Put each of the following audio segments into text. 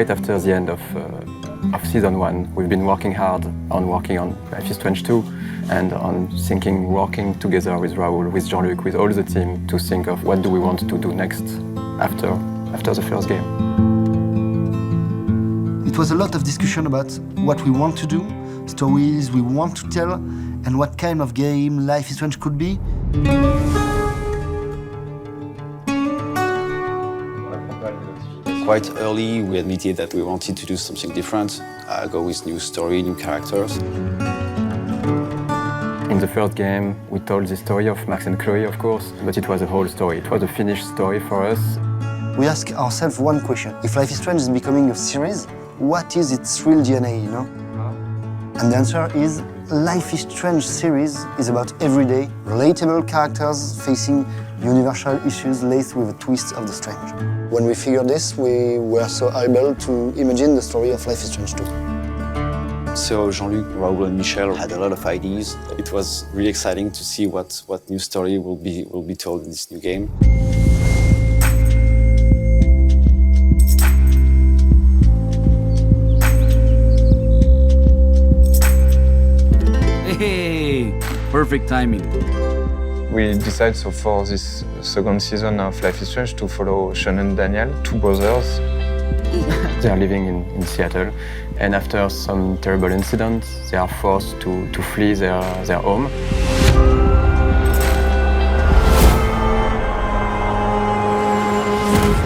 right after the end of season 1. We've been working hard on Life is Strange 2 and on working together with Raoul, with Jean-Luc, with all the team to think of what do we want to do next after the first game. It was a lot of discussion about what we want to do, stories we want to tell, and what kind of game Life is Strange could be. Quite early, we admitted that we wanted to do something different, go with new story, new characters. In the first game, we told the story of Max and Chloe, of course, but it was a whole story. It was a finished story for us. We ask ourselves one question. If Life is Strange is becoming a series, what is its real DNA, you know? And the answer is, Life is Strange series is about everyday, relatable characters facing universal issues laced with a twist of the strange. When we figured this, we were so able to imagine the story of Life is Strange 2. So Jean-Luc, Raoul and Michel had a lot of ideas. It was really exciting to see what new story will be told in this new game. Hey, perfect timing. We decided so for this second season of Life is Strange to follow Sean and Daniel, two brothers. They are living in Seattle, and after some terrible incidents, they are forced to flee their home.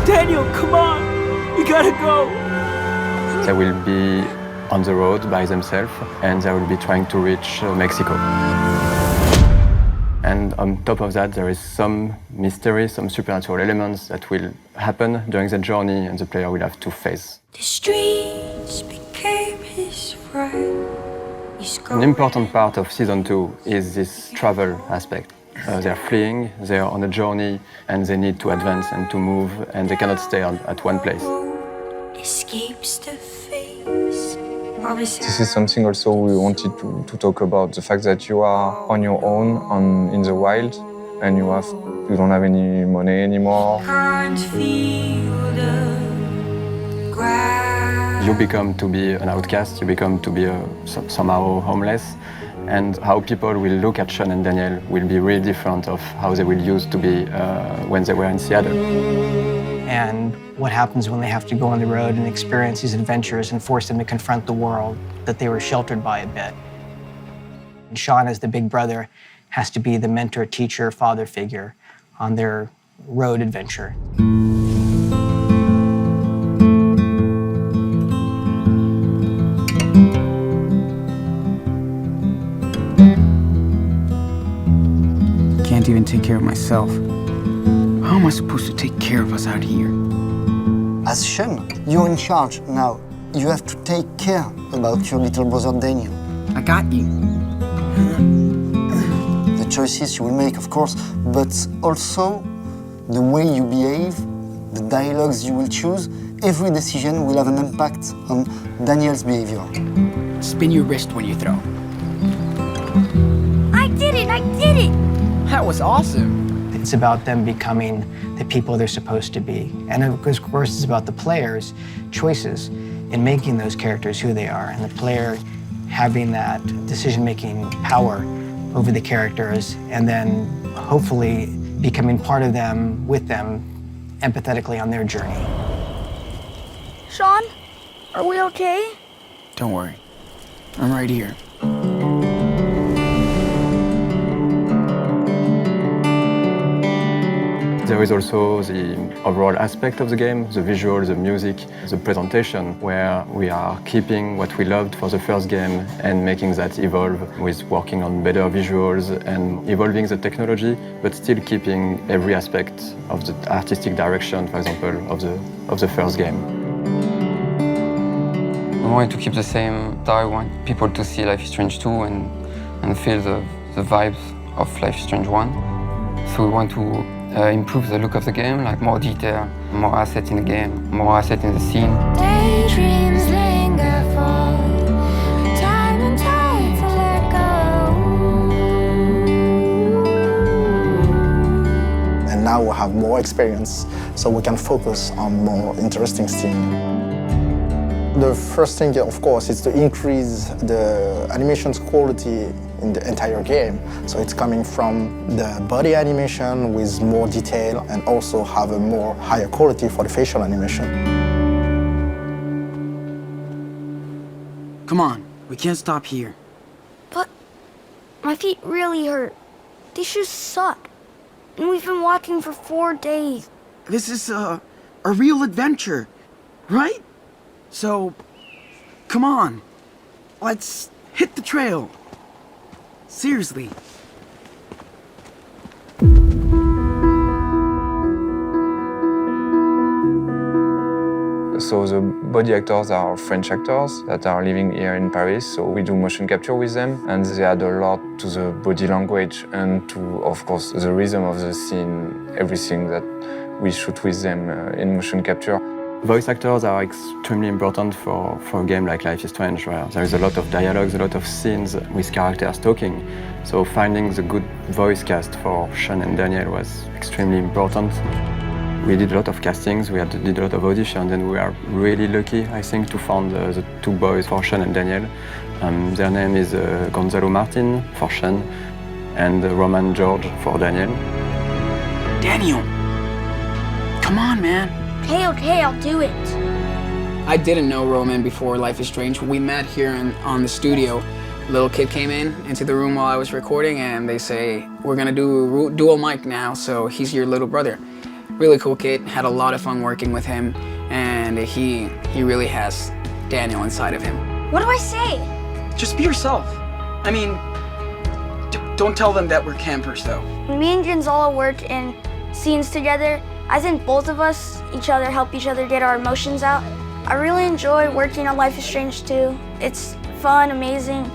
Daniel, come on! We gotta go! They will be on the road by themselves, and they will be trying to reach Mexico. And on top of that, there is some mystery, some supernatural elements that will happen during the journey, and the player will have to face. The streets became his friend. An important part of season 2 is this travel aspect. They're fleeing, they're on a journey, and they need to advance and to move, and they cannot stay at one place. Escapes the face. This is something also we wanted to talk about, the fact that you are on your own in the wild, and you don't have any money anymore. Can't feel the ground. You become to be an outcast, you become to be somehow homeless, and how people will look at Sean and Daniel will be really different of how they will used to be when they were in Seattle. And what happens when they have to go on the road and experience these adventures and force them to confront the world that they were sheltered by a bit. And Sean, as the big brother, has to be the mentor, teacher, father figure on their road adventure. Can't even take care of myself. How am I supposed to take care of us out here? As Sean, you're in charge now. You have to take care about your little brother Daniel. I got you. The choices you will make, of course, but also the way you behave, the dialogues you will choose, every decision will have an impact on Daniel's behavior. Spin your wrist when you throw. I did it! I did it! That was awesome. It's about them becoming the people they're supposed to be. And of course, it's about the players' choices in making those characters who they are, and the player having that decision-making power over the characters, and then hopefully becoming part of them, with them, empathetically on their journey. Sean, are we okay? Don't worry. I'm right here. There is also the overall aspect of the game, the visual, the music, the presentation, where we are keeping what we loved for the first game and making that evolve with working on better visuals and evolving the technology, but still keeping every aspect of the artistic direction, for example, of the first game. We wanted to keep the same style. We want people to see Life is Strange 2 and feel the vibes of Life is Strange 1. So we want to improve the look of the game, like more detail, more asset in the game, more asset in the scene. Daydreams linger for time and time to let go. And now we have more experience, so we can focus on more interesting things. The first thing, of course, is to increase the animation's quality in the entire game. So it's coming from the body animation with more detail and also have a more higher quality for the facial animation. Come on, we can't stop here. But my feet really hurt. These shoes suck. And we've been walking for 4 days. This is a real adventure, right? So, come on, let's hit the trail. Seriously. So the body actors are French actors that are living here in Paris, so we do motion capture with them, and they add a lot to the body language and to, of course, the rhythm of the scene, everything that we shoot with them in motion capture. Voice actors are extremely important for a game like Life is Strange, where there is a lot of dialogues, a lot of scenes with characters talking. So finding the good voice cast for Sean and Daniel was extremely important. We did a lot of castings, we did a lot of auditions, and we are really lucky, I think, to find the two boys for Sean and Daniel. Their name is Gonzalo Martin for Sean and Roman George for Daniel. Daniel, come on, man. Okay, I'll do it. I didn't know Roman before Life is Strange. We met here on the studio. A little kid came into the room while I was recording, and they say, we're gonna do dual mic now, so he's your little brother. Really cool kid, had a lot of fun working with him, and he really has Daniel inside of him. What do I say? Just be yourself. I mean, don't tell them that we're campers, though. When me and Gonzalo work in scenes together, I think both of us, help each other get our emotions out. I really enjoy working on Life is Strange 2. It's fun, amazing.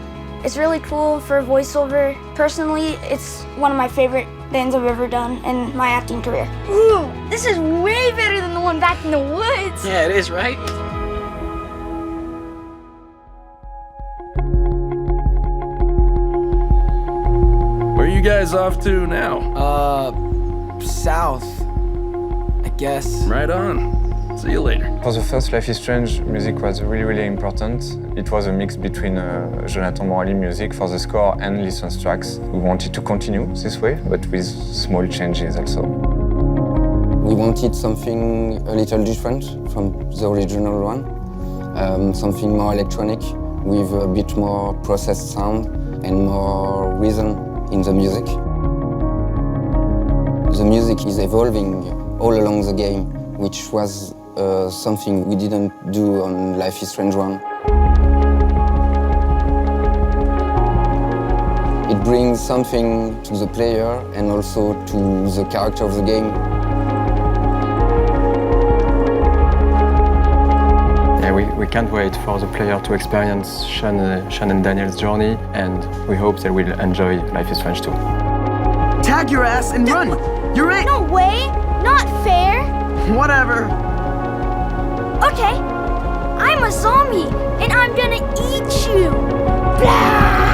It's really cool for voiceover. Personally, it's one of my favorite things I've ever done in my acting career. Ooh, this is way better than the one back in the woods. Yeah, it is, right? Where are you guys off to now? South, I guess. Right on. See you later. For the first Life is Strange, music was really, really important. It was a mix between Jonathan Morelli music for the score and licensed tracks. We wanted to continue this way, but with small changes also. We wanted something a little different from the original one, something more electronic with a bit more processed sound and more rhythm in the music. The music is evolving all along the game, which was something we didn't do on Life is Strange 1. It brings something to the player and also to the character of the game. Yeah, we can't wait for the player to experience Sean and Daniel's journey, and we hope they will enjoy Life is Strange 2. Tag your ass and run. You're it. No way, not fair. Whatever. Okay, I'm a zombie, and I'm gonna eat you. Blah!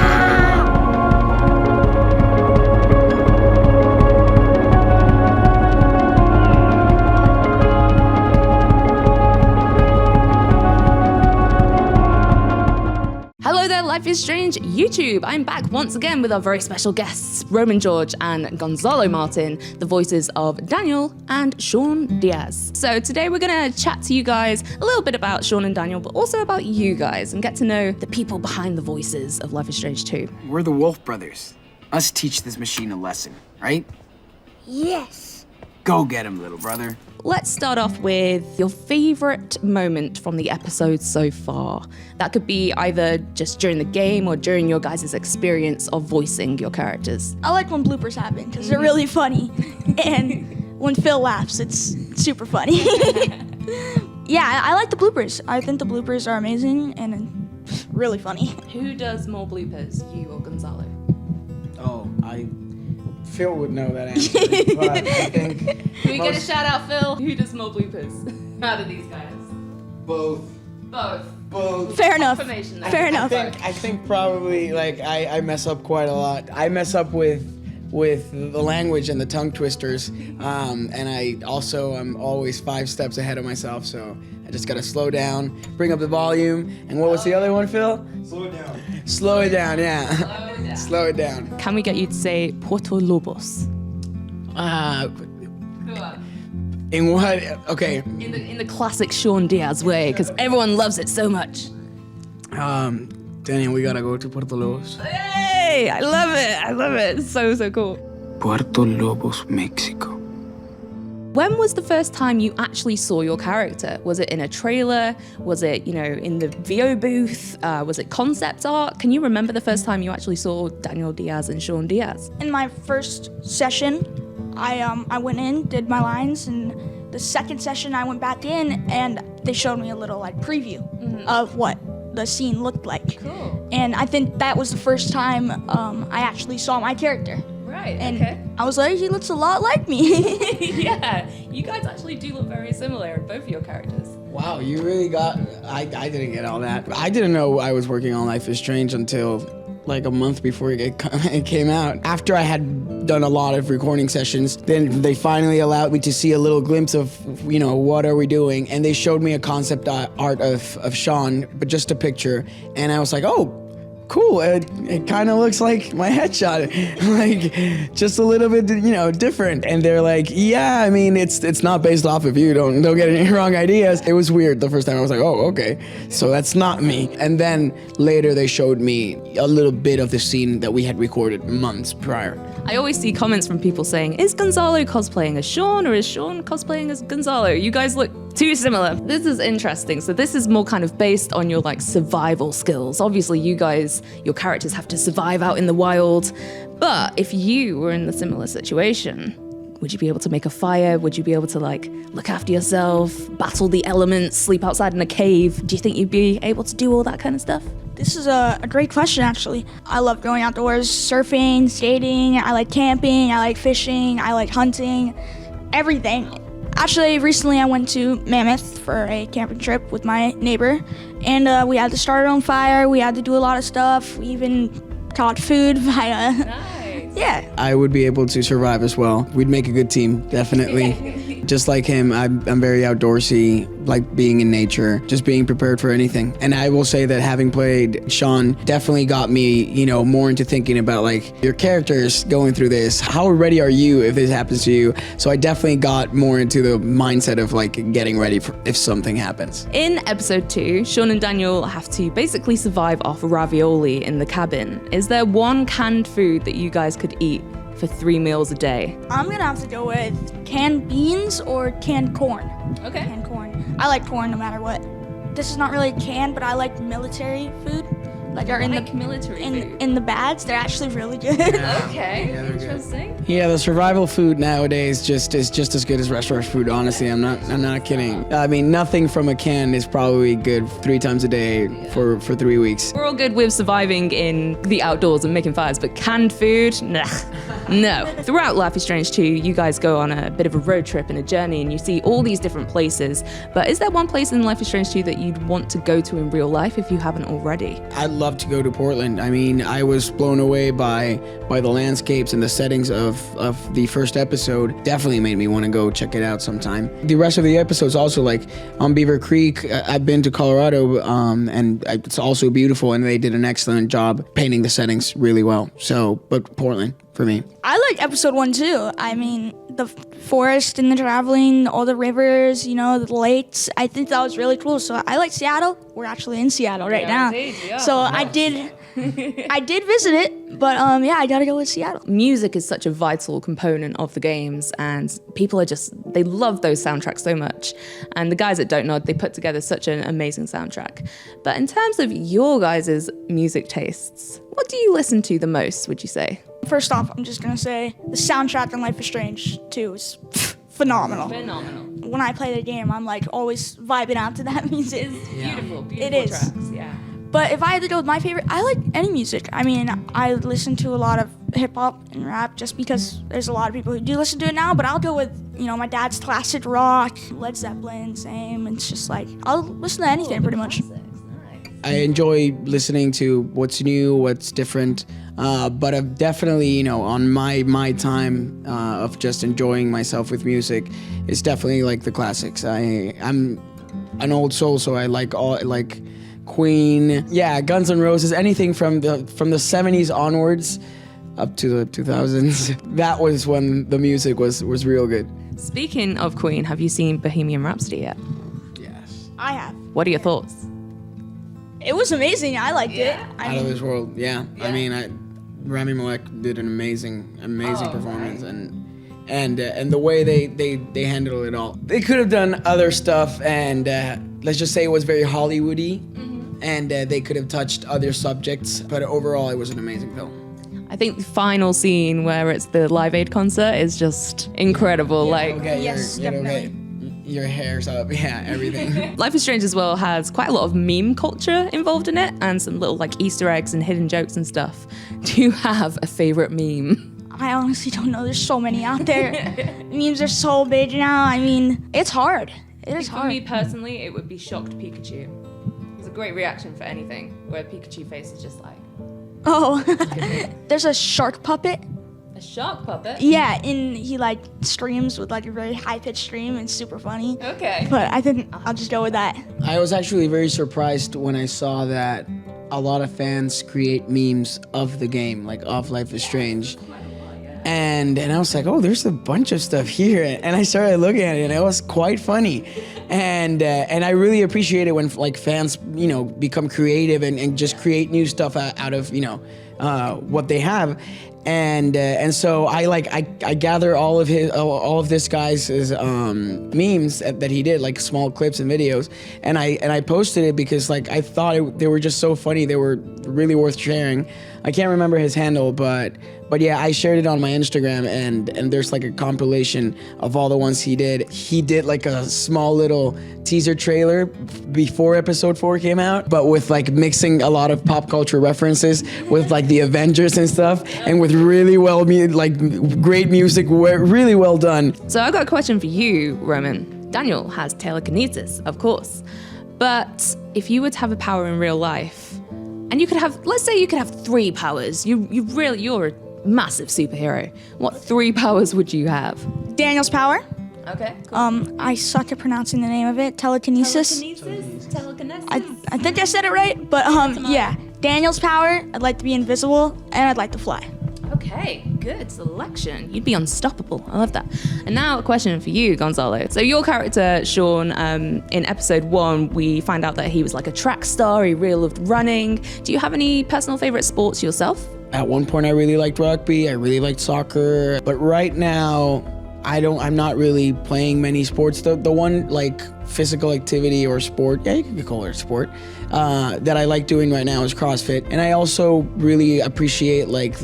Hello there, Life is Strange YouTube. I'm back once again with our very special guests, Roman George and Gonzalo Martin, the voices of Daniel and Sean Diaz. So today we're gonna chat to you guys a little bit about Sean and Daniel, but also about you guys and get to know the people behind the voices of Life is Strange 2. We're the Wolf Brothers. Us teach this machine a lesson, right? Yes. Go get him, little brother. Let's start off with your favorite moment from the episode so far. That could be either just during the game or during your guys' experience of voicing your characters. I like when bloopers happen because they're really funny. And when Phil laughs, it's super funny. Yeah, I like the bloopers. I think the bloopers are amazing and really funny. Who does more bloopers, you or Gonzalo? Oh, Phil would know that answer, but I think... Can we get a shout out, Phil? Who does more bloopers out of these guys? Both. Fair enough. Confirmation there. Fair enough. I think probably, like, I mess up quite a lot. I mess up with the language and the tongue twisters, and I also am always 5 steps ahead of myself, so I just gotta slow down, bring up the volume. And what was the other one, Phil? Slow it down. Slow it down, yeah. Slow it down. Can we get you to say Puerto Lobos? In what? Okay. In the classic Sean Diaz way, because everyone loves it so much. Daniel, we gotta go to Puerto Lobos. Hey, I love it. I love it. It's so cool. Puerto Lobos, Mexico. When was the first time you actually saw your character? Was it in a trailer? Was it, in the VO booth? Was it concept art? Can you remember the first time you actually saw Daniel Diaz and Sean Diaz? In my first session, I went in, did my lines, and the second session I went back in and they showed me a little preview of what the scene looked like. Cool. And I think that was the first time I actually saw my character. Right, and okay. I was like, he looks a lot like me. Yeah, you guys actually do look very similar in both of your characters. Wow, you really got... I didn't get all that. I didn't know I was working on Life is Strange until like a month before it came out. After I had done a lot of recording sessions, then they finally allowed me to see a little glimpse of, what are we doing? And they showed me a concept art of Sean, but just a picture. And I was like, oh, cool, it kind of looks like my headshot, like just a little bit, different. And they're like, yeah, I mean, it's not based off of you. Don't get any wrong ideas. It was weird the first time. I was like, oh, okay, so that's not me. And then later they showed me a little bit of the scene that we had recorded months prior. I always see comments from people saying, is Gonzalo cosplaying as Sean or is Sean cosplaying as Gonzalo? You guys look too similar. This is interesting. So this is more kind of based on your survival skills. Obviously you guys, your characters have to survive out in the wild. But if you were in the similar situation, would you be able to make a fire? Would you be able to look after yourself, battle the elements, sleep outside in a cave? Do you think you'd be able to do all that kind of stuff? This is a great question, actually. I love going outdoors, surfing, skating, I like camping, I like fishing, I like hunting, everything. Actually, recently I went to Mammoth for a camping trip with my neighbor, and we had to start our own fire, we had to do a lot of stuff, we even caught food via... Nice. Yeah. I would be able to survive as well. We'd make a good team, definitely. Just like him, I'm very outdoorsy, like being in nature, just being prepared for anything. And I will say that having played Sean definitely got me, more into thinking about your characters going through this. How ready are you if this happens to you? So I definitely got more into the mindset of getting ready for if something happens. In episode 2, Sean and Daniel have to basically survive off ravioli in the cabin. Is there one canned food that you guys could eat for 3 meals a day? I'm gonna have to go with canned beans or canned corn. Okay. Canned corn. I like corn no matter what. This is not really canned, but I like military food. In the bags, they're actually really good. Okay, interesting. Yeah, the survival food nowadays is just as good as restaurant food. Honestly, I'm not kidding. I mean, nothing from a can is probably good 3 times a day for 3 weeks. We're all good with surviving in the outdoors and making fires, but canned food, nah, no. Throughout Life is Strange 2, you guys go on a bit of a road trip and a journey, and you see all these different places. But is there one place in Life is Strange 2 that you'd want to go to in real life if you haven't already? I'd love to go to Portland. I mean, I was blown away by the landscapes and the settings of the first episode. Definitely made me want to go check it out sometime. The rest of the episodes also, on Beaver Creek, I've been to Colorado, and it's also beautiful, and they did an excellent job painting the settings really well. So, but Portland for me. I like episode 1 too. I mean, the forest and the traveling, all the rivers, the lakes. I think that was really cool. So I like Seattle. We're actually in Seattle right now. Indeed, yeah. So I did visit it, but I gotta go with Seattle. Music is such a vital component of the games, and people they love those soundtracks so much. And the guys at Don't Nod, they put together such an amazing soundtrack. But in terms of your guys' music tastes, what do you listen to the most, would you say? First off, I'm just gonna say the soundtrack in Life is Strange 2 is phenomenal. When I play the game, I'm always vibing out to that music. It's beautiful It is. tracks, yeah. But if I had to go with my favorite, I like any music. I mean, I listen to a lot of hip hop and rap just because there's a lot of people who do listen to it now, but I'll go with, my dad's classic rock, Led Zeppelin, same. It's just I'll listen to anything pretty much. I enjoy listening to what's new, what's different, but I've definitely, on my time of just enjoying myself with music, it's definitely the classics. I'm an old soul, so I like all like Queen, yeah, Guns N' Roses, anything from the 70s onwards up to the 2000s. That was when the music was real good. Speaking of Queen, have you seen Bohemian Rhapsody yet? Yes. I have. What are your thoughts? It was amazing. I liked it. Out of this world, yeah. I mean, Rami Malek did an amazing performance, and the way they handled it all. They could have done other stuff, and let's just say it was very Hollywoody, and they could have touched other subjects, but overall it was an amazing film. I think the final scene where it's the Live Aid concert is just incredible. Your hair's up, yeah, everything. Life is Strange as well has quite a lot of meme culture involved in it and some little like Easter eggs and hidden jokes and stuff. Do you have a favorite meme? I honestly don't know. There's so many out there. Memes are so big now. I mean, it's hard. It is hard. For me personally, it would be Shocked Pikachu. It's a great reaction for anything where Pikachu face is just like... Oh, there's a shark puppet. A shark puppet? Yeah, and he like streams with like a very high-pitched stream and super funny. Okay. But I think I'll just go with that. I was actually very surprised when I saw that a lot of fans create memes of the game, like of Life is Strange. And I was like, oh, there's a bunch of stuff here. And I started looking at it, and it was quite funny. And I really appreciate it when like fans, you know, become creative and just create new stuff out of, you know, what they have. And so I gather all of this guy's memes that he did, like small clips and videos, and I posted it because like I thought they were just so funny. They were really worth sharing. I can't remember his handle, but yeah, I shared it on my Instagram, and there's like a compilation of all the ones he did. He did like a small little teaser trailer before episode 4 came out, but with like mixing a lot of pop culture references with like the Avengers and stuff, and with really great music, really well done. So I've got a question for you, Roman. Daniel has telekinesis, of course. But if you were to have a power in real life, and you could have, let's say you could have 3 powers, you're a massive superhero. What 3 powers would you have? Daniel's power. Okay. Cool. I suck at pronouncing the name of it. Telekinesis. Telekinesis. I think I said it right, but yeah. Daniel's power. I'd like to be invisible, and I'd like to fly. Okay, good selection. You'd be unstoppable. I love that. And now a question for you, Gonzalo. So your character, Sean, in episode 1, we find out that he was like a track star. He really loved running. Do you have any personal favorite sports yourself? At one point, I really liked rugby. I really liked soccer. But right now, I'm not really playing many sports. The one like physical activity or sport, yeah, you could call it a sport, that I like doing right now is CrossFit. And I also really appreciate like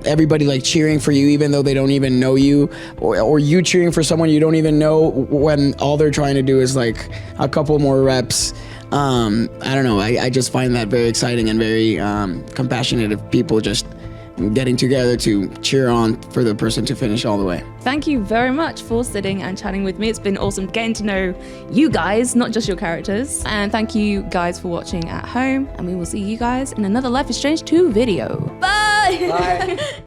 everybody like cheering for you even though they don't even know you, or you cheering for someone you don't even know when all they're trying to do is like a couple more reps. I don't know, I just find that very exciting and very compassionate of people just getting together to cheer on for the person to finish all the way. Thank you very much for sitting and chatting with me. It's been awesome getting to know you guys, not just your characters. And thank you guys for watching at home. And we will see you guys in another Life is Strange 2 video. Bye! Bye.